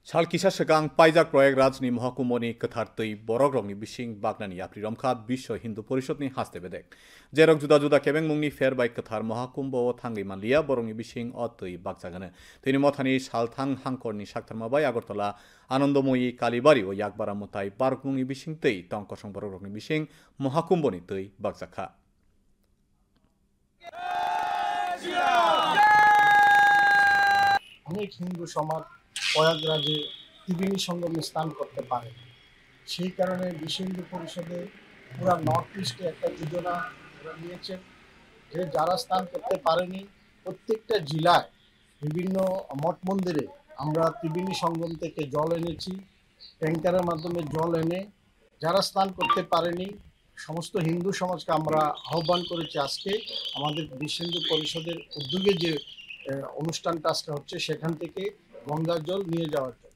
Salkisa segang paijak proyek rajni महकुमनि गोथार दै बर'ग्रंनि बिसिं बागनानि आप्रि रमखा विश्व हिन्दु परिषदनि हास्ते बेदेक जेरक जुदा जुदा केबें मुंनि फेरबाय गोथार महकुम्ब थांगै मानलिया बरंनि बिसिं अ दै बागजागानो दैनि मथानि सालथां हांकरनि साक्थारमाबाय आगरतला आनन्दमयी कालीबारि व याकबारा मुथाय पार्क मुंनि बिसिं दै टंकसं बर'ग्रंनि बिसिं महकुम्बनि दै बागजाखा অনেক হিন্দু সমাজ প্রয়াগরাজে ত্রিবেণী সঙ্গমে স্নান করতে পারে। সেই কারণে বিশ্ব হিন্দু পরিষদে পুরা নর্থ ইস্টে একটা যোজনা ওরা নিয়েছেন যে যারা স্নান করতে পারেনি প্রত্যেকটা জেলায় বিভিন্ন মঠ মন্দিরে আমরা ত্রিবেণী সঙ্গম থেকে জল এনেছি, ট্যাঙ্কারের মাধ্যমে জল এনে যারা স্নান করতে পারেনি সমস্ত হিন্দু সমাজকে আমরা আহ্বান করেছি আজকে আমাদের বিশ্ব হিন্দু পরিষদের উদ্যোগে যে অনুষ্ঠানটা আজকে হচ্ছে সেখান থেকে গঙ্গার জল নিয়ে যাওয়ার জন্য।